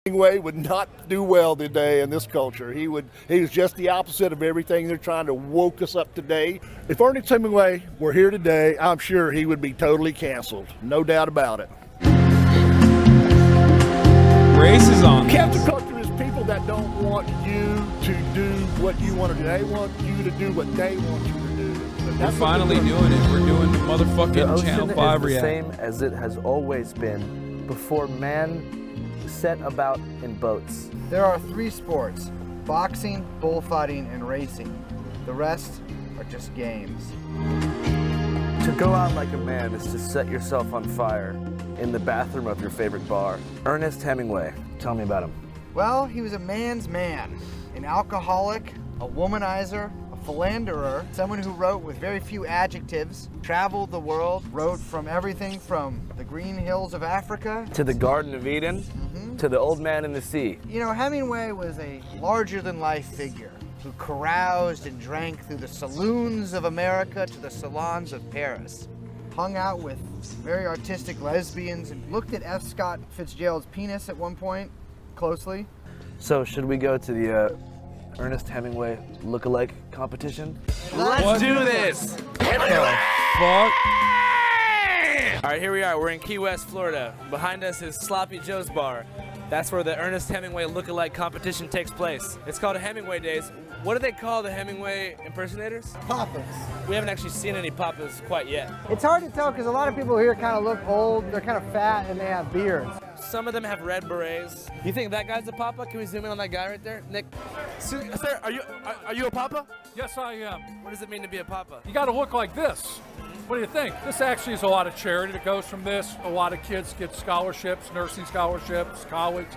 Hemingway would not do well today in this culture. He was just the opposite of everything they're trying to woke us up today. If Ernest Hemingway were here today, I'm sure he would be totally canceled. No doubt about it. Race is on. Counterculture is people that don't want you to do what you want to do. They want you to do what they want you to do. We're finally doing it. We're doing the motherfucking Channel 5 react. The react. same as it has always been before man set about in boats. There are 3 sports: boxing, bullfighting, and racing. The rest are just games. To go out like a man is to set yourself on fire in the bathroom of your favorite bar. Ernest Hemingway, tell me about him. Well, he was a man's man, an alcoholic, a womanizer, a philanderer, someone who wrote with very few adjectives, traveled the world, wrote from everything from the green hills of Africa to the Garden of Eden, to the Old Man in the Sea. You know, Hemingway was a larger-than-life figure who caroused and drank through the saloons of America to the salons of Paris, hung out with very artistic lesbians, and looked at F. Scott Fitzgerald's penis at one point closely. So should we go to the Ernest Hemingway look-alike competition? Let's do this! Fuck. All right, here we are. We're in Key West, Florida. Behind us is Sloppy Joe's Bar. That's where the Ernest Hemingway look-alike competition takes place. It's called Hemingway Days. What do they call the Hemingway impersonators? Papas. We haven't actually seen any papas quite yet. It's hard to tell because a lot of people here kind of look old, they're kind of fat, and they have beards. Some of them have red berets. You think that guy's a papa? Can we zoom in on that guy right there? Nick, sir, are you a papa? Yes, I am. What does it mean to be a papa? You got to look like this. What do you think? This actually is a lot of charity that goes from this. A lot of kids get scholarships, nursing scholarships, college.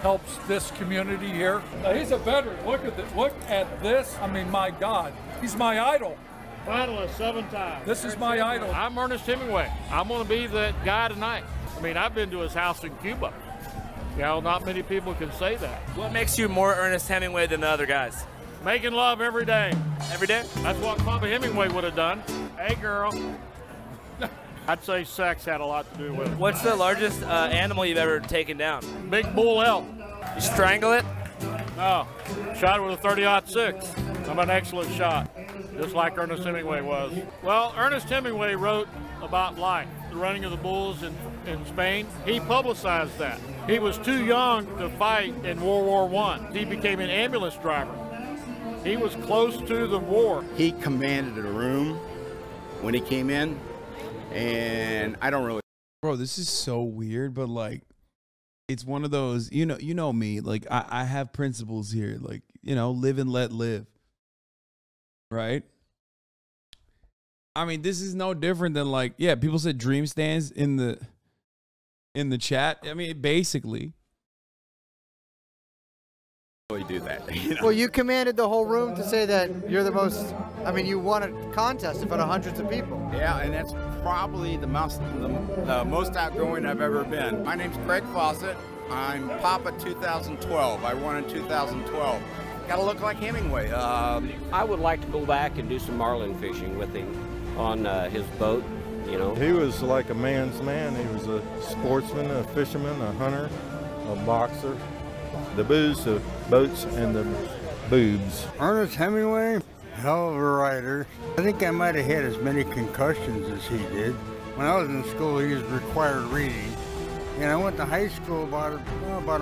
Helps this community here. Now, he's a veteran. Look at this. I mean, my God, he's my idol. Finalist 7 times. This is my idol. I'm Ernest Hemingway. I'm going to be that guy tonight. I mean, I've been to his house in Cuba. You know, not many people can say that. What makes you more Ernest Hemingway than the other guys? Making love every day. Every day? That's what Papa Hemingway would have done. Hey, girl. I'd say sex had a lot to do with it. What's the largest animal you've ever taken down? Big bull elk. You strangle it? No, shot it with a 30-06. I'm an excellent shot, just like Ernest Hemingway was. Well, Ernest Hemingway wrote about life, the running of the bulls in Spain. He publicized that. He was too young to fight in World War I. He became an ambulance driver. He was close to the war. He commanded a room when he came in, and I don't really. Bro, this is so weird, but like, it's one of those, you know me, like I have principles here, like, live and let live. Right? I mean, this is no different than like, yeah, people said dream stands in the chat. I mean, basically. Do that. Well, you commanded the whole room to say that you're the most, I mean, you won a contest in front of hundreds of people. Yeah, and that's probably the most outgoing I've ever been. My name's Craig Fawcett. I'm Papa 2012. I won in 2012. Gotta look like Hemingway. I would like to go back and do some marlin fishing with him on his boat, He was like a man's man. He was a sportsman, a fisherman, a hunter, a boxer. The booze, the boats, and the boobs. Ernest Hemingway, hell of a writer. I think I might have had as many concussions as he did. When I was in school, he was required reading. And I went to high school about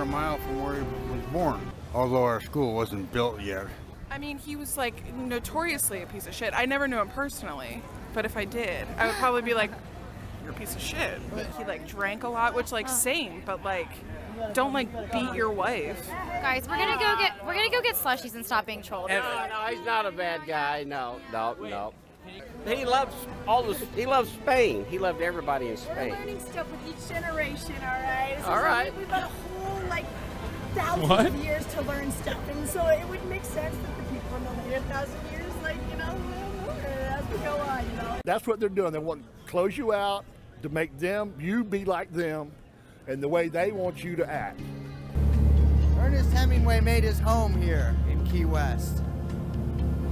a mile from where he was born, although our school wasn't built yet. I mean, he was like notoriously a piece of shit. I never knew him personally, but if I did, I would probably be like, you're a piece of shit. He like drank a lot, which like same, but like, don't like beat your wife. Guys, we're gonna go get slushies and stop being trolled. No, he's not a bad guy. No. He loves he loves Spain. He loved everybody in Spain. We're learning stuff with each generation, all right? So all right. We've got a whole like thousands of years to learn stuff, and so it would make sense that the people in the later 1,000 years, like as we go on, That's what they're doing. They want to close you out to make you be like them, and the way they want you to act. Ernest Hemingway made his home here in Key West.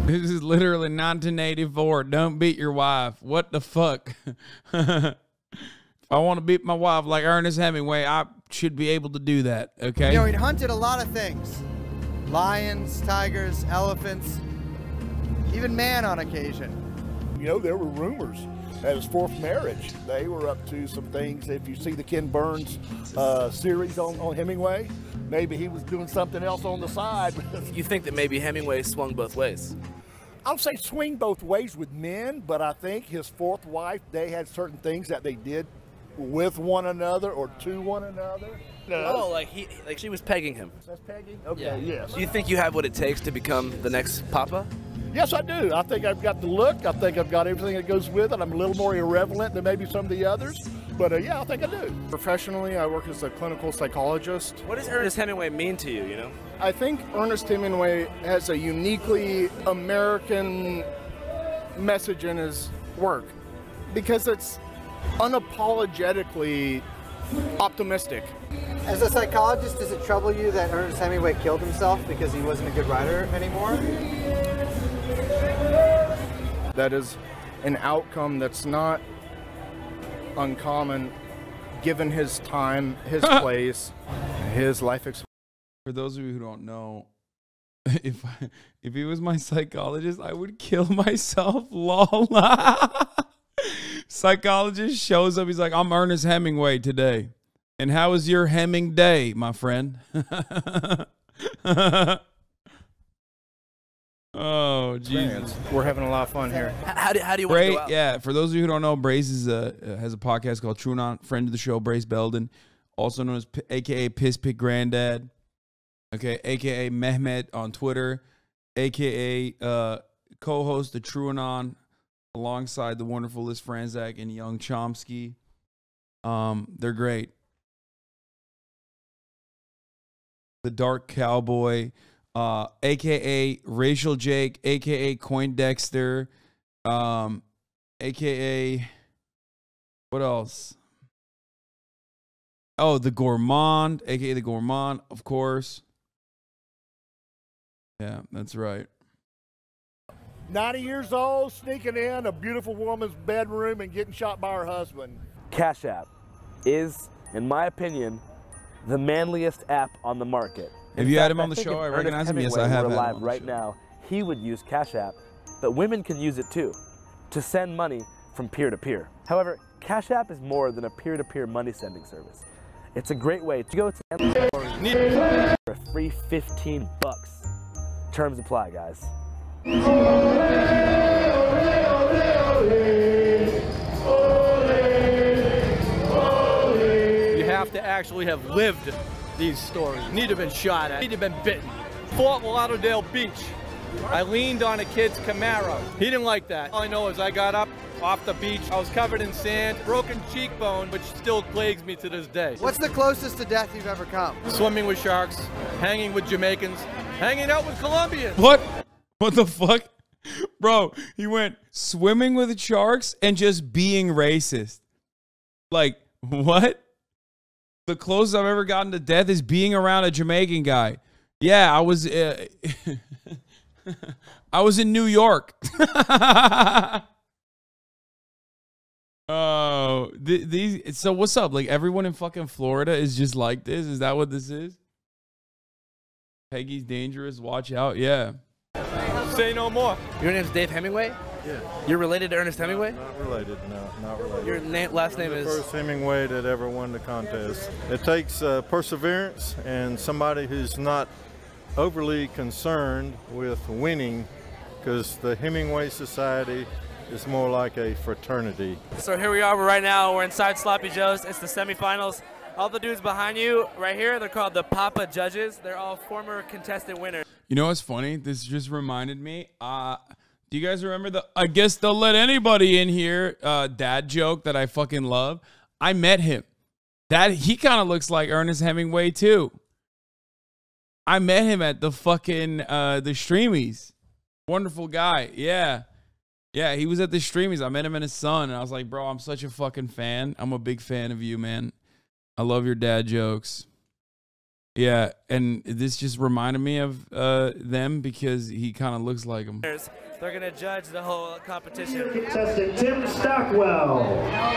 This is literally 1984. Don't beat your wife. What the fuck? If I want to beat my wife like Ernest Hemingway. I should be able to do that, okay? You know, he'd hunted a lot of things. Lions, tigers, elephants, even man on occasion. You know, there were rumors at his fourth marriage. They were up to some things. If you see the Ken Burns series on Hemingway, maybe he was doing something else on the side. You think that maybe Hemingway swung both ways? I would say swing both ways with men, but I think his fourth wife, they had certain things that they did with one another or to one another. Oh, like she was pegging him. That's pegging? Okay, Yeah. yes. Do you think you have what it takes to become the next Papa? Yes, I do. I think I've got the look. I think I've got everything that goes with it. I'm a little more irreverent than maybe some of the others. But yeah, I think I do. Professionally, I work as a clinical psychologist. What does Ernest Hemingway mean to you, you know? I think Ernest Hemingway has a uniquely American message in his work because it's unapologetically optimistic. As a psychologist, does it trouble you that Ernest Hemingway killed himself because he wasn't a good writer anymore? That is an outcome that's not uncommon given his time, his place, his life experience. For those of you who don't know, if he was my psychologist, I would kill myself. Lol. Psychologist shows up. He's like, I'm Ernest Hemingway today. And how was your Hemming day, my friend? Oh, Jesus. We're having a lot of fun here. How do you want to Bray, go out? yeah, for those of you who don't know, Braze is has a podcast called TrueAnon, friend of the show, Braze Belden, also known as a.k.a. Piss Pick Granddad, okay, a.k.a. Mehmet on Twitter, a.k.a. Co-host of TrueAnon alongside the wonderful Liz Franzak and Young Chomsky. They're great. The Dark Cowboy, a.k.a. Racial Jake, a.k.a. Coindexter, a.k.a. what else? Oh, the Gourmand, a.k.a. the Gourmand, of course. Yeah, that's right. 90 years old, sneaking in a beautiful woman's bedroom and getting shot by her husband. Cash App is, in my opinion, the manliest app on the market. Have you had him on the show? I recognize him. Yes, I have. If Ernest Hemingway were alive right now, he would use Cash App, but women can use it too, to send money from peer to peer. However, Cash App is more than a peer-to-peer money sending service. It's a great way to go to for a free 15 bucks. Terms apply, guys. You have to actually have lived these stories. Need to have been shot at. Need to have been bitten. Fort Lauderdale Beach. I leaned on a kid's Camaro. He didn't like that. All I know is I got up off the beach. I was covered in sand, broken cheekbone, which still plagues me to this day. What's the closest to death you've ever come? Swimming with sharks, hanging with Jamaicans, hanging out with Colombians. What? What the fuck? Bro, he went swimming with sharks and just being racist. Like, what? The closest I've ever gotten to death is being around a Jamaican guy. Yeah, I was I was in New York. Oh, these. So what's up? Like everyone in fucking Florida is just like this? Is that what this is? Peggy's dangerous. Watch out. Yeah. Say no more. Your name's Dave Hemingway? Yeah. You're related to Ernest Hemingway? Not related, no, not related. Your last name the is? First Hemingway that ever won the contest. It takes perseverance and somebody who's not overly concerned with winning, because the Hemingway Society is more like a fraternity. So here we are right now. We're inside Sloppy Joe's. It's the semifinals. All the dudes behind you right here, they're called the Papa Judges. They're all former contestant winners. You know what's funny? This just reminded me. Do you guys remember the I guess they'll let anybody in here dad joke that I fucking love? I met him. He kind of looks like Ernest Hemingway too. I met him at the fucking the Streamies. Wonderful guy. Yeah. Yeah, he was at the Streamies. I met him and his son, and I was like, bro, I'm such a fucking fan. I'm a big fan of you, man. I love your dad jokes. Yeah, and this just reminded me of them because he kind of looks like them. They're gonna judge the whole competition. Contestant Tim Stockwell.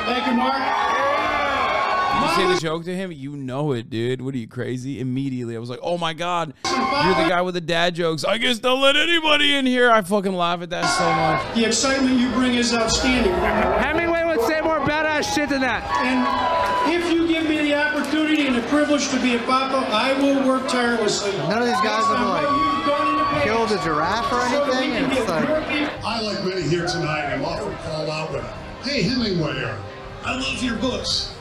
Thank you, Mark. Did you say the joke to him? You know it, dude. What are you, crazy? Immediately, I was like, oh my God, you're the guy with the dad jokes. I guess don't let anybody in here. I fucking laugh at that so much. The excitement you bring is outstanding. Hemingway would say more badass shit than that. And if you give me the opportunity and the privilege to be a papa, I will work tirelessly. None of these guys have like killed a giraffe or anything, and it's like... I, like many here tonight, am often called out with, hey, Hemingway, I love your books.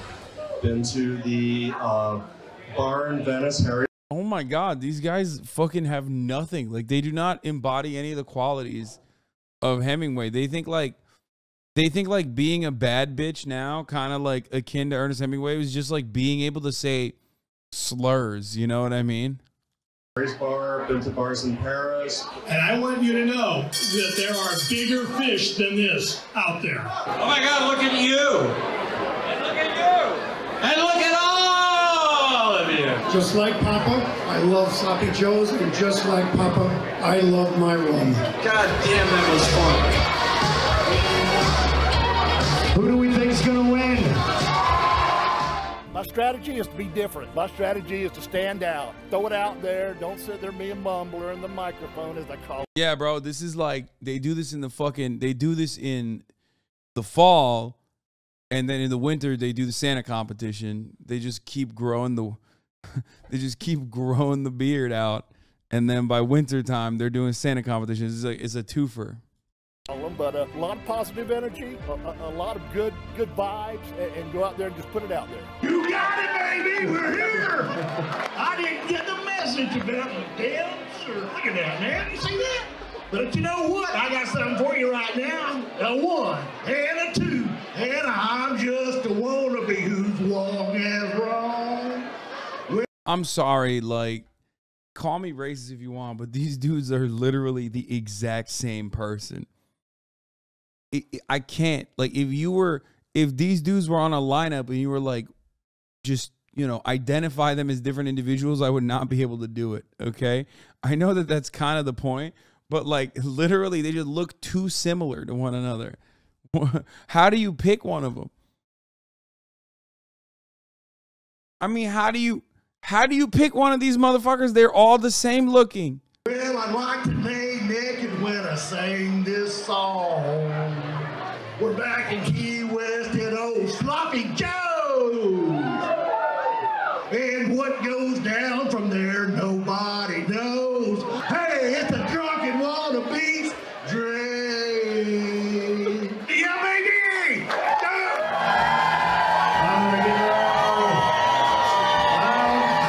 Been to the bar in Venice, Harry. Oh my God, these guys fucking have nothing. Like, they do not embody any of the qualities of Hemingway. They think like being a bad bitch now, kind of like akin to Ernest Hemingway, was just like being able to say slurs. You know what I mean? Bar, been to bars in Paris. And I want you to know that there are bigger fish than this out there. Oh my God, look at you. And look at you. And look at all of you. Just like Papa, I love Sloppy Joe's, and just like Papa, I love my rum. God damn, that was fun. Who do we think's gonna win? My strategy is to be different. My strategy is to stand out. Throw it out there. Don't sit there being mumbler in the microphone, as I call it. Yeah, bro, this is like, they do this in the fall, and then in the winter they do the Santa competition. They just keep growing the beard out, and then by winter time they're doing Santa competitions. It's a twofer. But a lot of positive energy, a lot of good vibes, and go out there and just put it out there. You got it, baby. We're here. I didn't get the message about the dance. Look at that, man. You see that? But you know what? I got something for you right now. A 1 and a 2, and I'm just a wannabe who's walk as wrong. I'm sorry, like, call me racist if you want, but these dudes are literally the exact same person. I can't, like, if these dudes were on a lineup and you were like, just, you know, identify them as different individuals, I would not be able to do it. Okay. I know that that's kind of the point, but like, literally they just look too similar to one another. How do you pick one of them? I mean, how do you pick one of these motherfuckers? They're all the same looking. Well, I'd like to lay naked when I sing this song. We're back in Key West at old Sloppy Joe's. And what goes down from there, nobody knows. Hey, it's a drunken wannabe's dream. Yeah, baby! I'm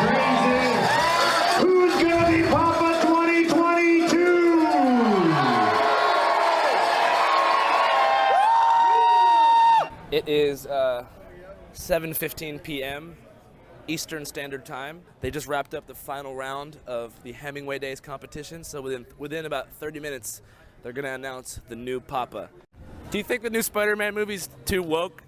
crazy. Who's gonna be Papa 2022? It is 7:15 p.m. Eastern Standard Time. They just wrapped up the final round of the Hemingway Days competition, so within about 30 minutes, they're gonna announce the new Papa. Do you think the new Spider-Man movie's too woke?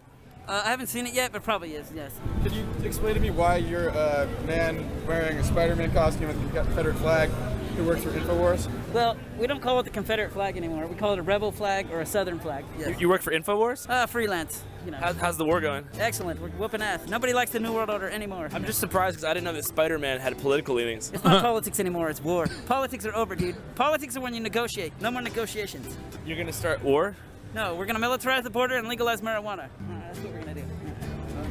I haven't seen it yet, but probably is, yes. Could you explain to me why you're a man wearing a Spider-Man costume with the Confederate flag who works for InfoWars? Well, we don't call it the Confederate flag anymore. We call it a rebel flag or a Southern flag. Yes. You work for InfoWars? Freelance. You know. How's the war going? Excellent. We're whooping ass. Nobody likes the New World Order anymore. I'm just surprised because I didn't know that Spider-Man had political leanings. It's not politics anymore, it's war. Politics are over, dude. Politics are when you negotiate. No more negotiations. You're gonna start war? No, we're gonna militarize the border and legalize marijuana. That's what we're gonna do.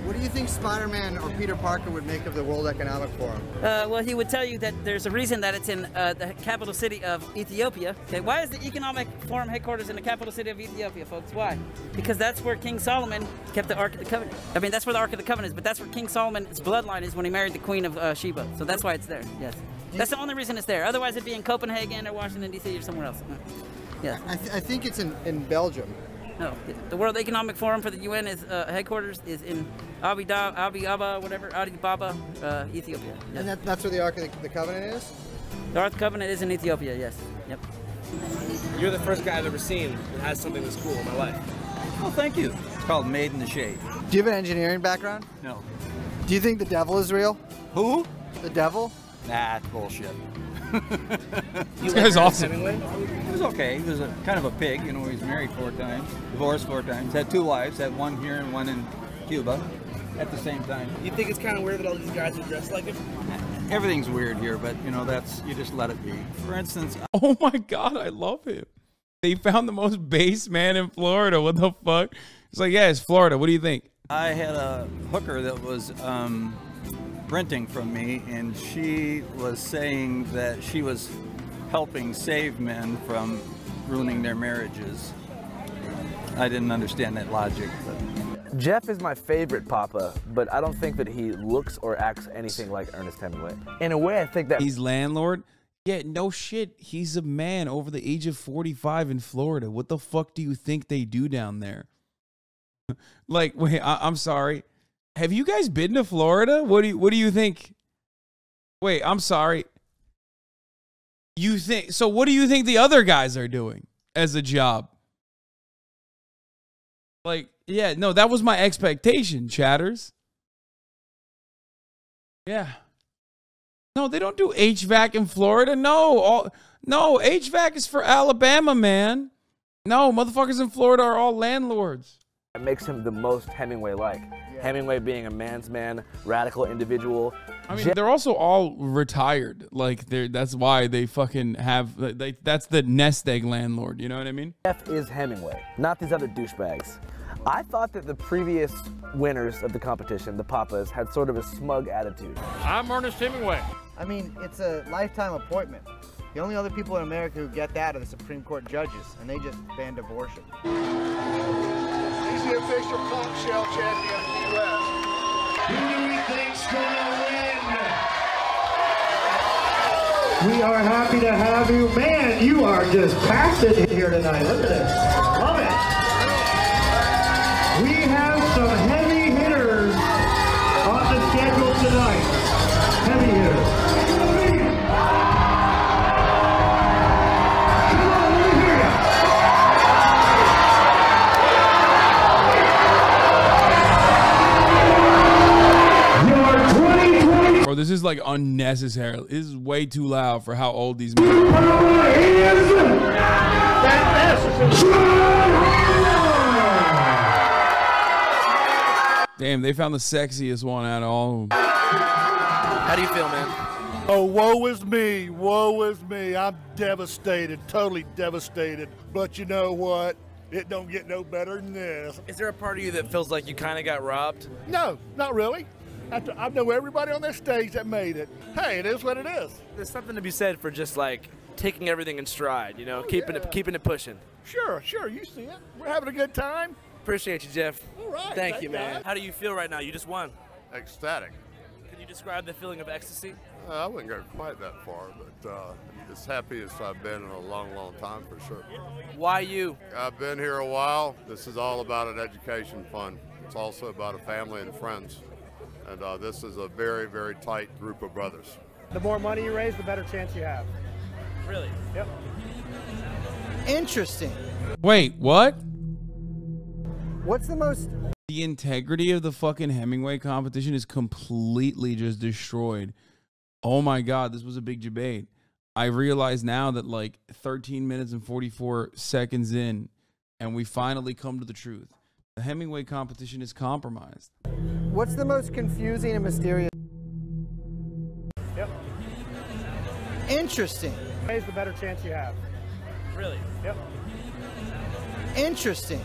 What do you think Spider-Man or Peter Parker would make of the World Economic Forum? Well, he would tell you that there's a reason that it's in the capital city of Ethiopia. Okay, why is the Economic Forum headquarters in the capital city of Ethiopia, folks? Why? Because that's where King Solomon kept the Ark of the Covenant. I mean, that's where the Ark of the Covenant is, but that's where King Solomon's bloodline is when he married the Queen of Sheba. So that's why it's there, yes. That's the only reason it's there. Otherwise, it'd be in Copenhagen or Washington, D.C. or somewhere else. Yes. I think it's in Belgium. No, the World Economic Forum for the UN is headquarters is in Addis Ababa, Ethiopia. Yes. And that's where the Ark of the Covenant is? The Ark of the Covenant is in Ethiopia, yes. Yep. You're the first guy I've ever seen that has something this cool in my life. Oh, thank you. It's called Made in the Shade. Do you have an engineering background? No. Do you think the devil is real? Who? The devil? Nah, it's bullshit. This guy's awesome. He was okay. He was kind of a pig. You know, he was married 4 times, divorced 4 times, had 2 wives, had one here and one in Cuba at the same time. You think it's kind of weird that all these guys are dressed like him? Everything's weird here, but you know, you just let it be. For instance, oh my God, I love him. They found the most base man in Florida. What the fuck? It's like, yeah, it's Florida. What do you think? I had a hooker that was renting from me, and she was saying that she was helping save men from ruining their marriages. I didn't understand that logic. But. Jeff is my favorite Papa, but I don't think that he looks or acts anything like Ernest Hemingway. In a way, I think that he's landlord. Yeah, no shit. He's a man over the age of 45 in Florida. What the fuck do you think they do down there? Like, wait, I'm sorry. Have you guys been to Florida? What do you think? Wait, I'm sorry. You think so? What do you think the other guys are doing as a job? Like, yeah, no, that was my expectation, chatters. Yeah. No, they don't do HVAC in Florida. No, no, HVAC is for Alabama, man. No, motherfuckers in Florida are all landlords. It makes him the most Hemingway-like. Yeah. Hemingway being a man's man, radical individual. I mean, they're also all retired. Like, that's why they fucking have, that's the nest egg landlord. You know what I mean? Jeff is Hemingway, not these other douchebags. I thought that the previous winners of the competition, the Papas, had sort of a smug attitude. I'm Ernest Hemingway. I mean, it's a lifetime appointment. The only other people in America who get that are the Supreme Court judges, and they just banned abortion. He's the official conch shell champion of the U.S. Who do we think's gonna win? We are happy to have you. Man, you are just packed in here tonight. Look at this. Love it. We have some heavy hitters on the schedule tonight. Heavy hitters. Bro, this is like unnecessary. This is way too loud for how old these men are. Damn, they found the sexiest one out of all of them. How do you feel, man? Oh, woe is me. Woe is me. I'm devastated, totally devastated. But you know what? It don't get no better than this. Is there a part of you that feels like you kind of got robbed? No, not really. I know everybody on this stage that made it. Hey, it is what it is. There's something to be said for just like taking everything in stride, you know, keeping it pushing. Sure, you see it. We're having a good time. Appreciate you, Jeff. All right. Thank you, man. How do you feel right now? You just won. Ecstatic. Can you describe the feeling of ecstasy? I wouldn't go quite that far, but as happy as I've been in a long, long time for sure. Why you? I've been here a while. This is all about an education fund. It's also about a family and friends. And this is a very, very tight group of brothers. The more money you raise, the better chance you have. Really? Yep. Interesting. Wait, what? What's the most... The integrity of the fucking Hemingway competition is completely just destroyed. Oh my God, this was a big debate. I realize now that like 13 minutes and 44 seconds in, and we finally come to the truth. The Hemingway competition is compromised. What's the most confusing and mysterious? Yep. Interesting. Raise the better chance you have. Really? Yep. Interesting.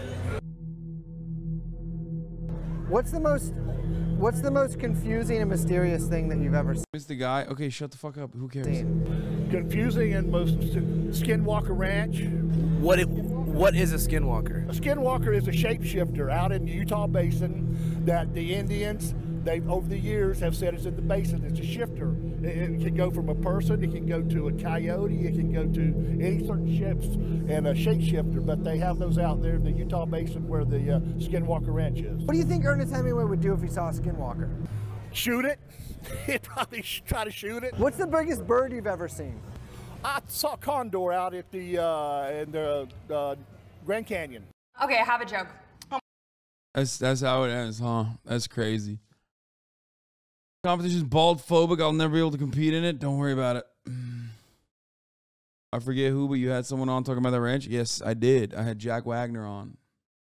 What's the most confusing and mysterious thing that you've ever seen? Who's the guy? Okay, shut the fuck up. Who cares? Confusing and most Skinwalker Ranch. What is a skinwalker? A skinwalker is a shapeshifter out in the Utah Basin that the Indians, over the years have said it's in the basin. It's a shifter. It can go from a person, it can go to a coyote, it can go to any certain ships and a shapeshifter, but they have those out there in the Utah Basin where the Skinwalker Ranch is. What do you think Ernest Hemingway would do if he saw a skinwalker? Shoot it. He'd probably try to shoot it. What's the biggest bird you've ever seen? I saw a condor out at in the Grand Canyon. Okay, I have a joke. That's how it ends, huh? That's crazy. Competition's bald phobic. I'll never be able to compete in it. Don't worry about it. I forget who, but you had someone on talking about the ranch. Yes, I did. I had Jack Wagner on.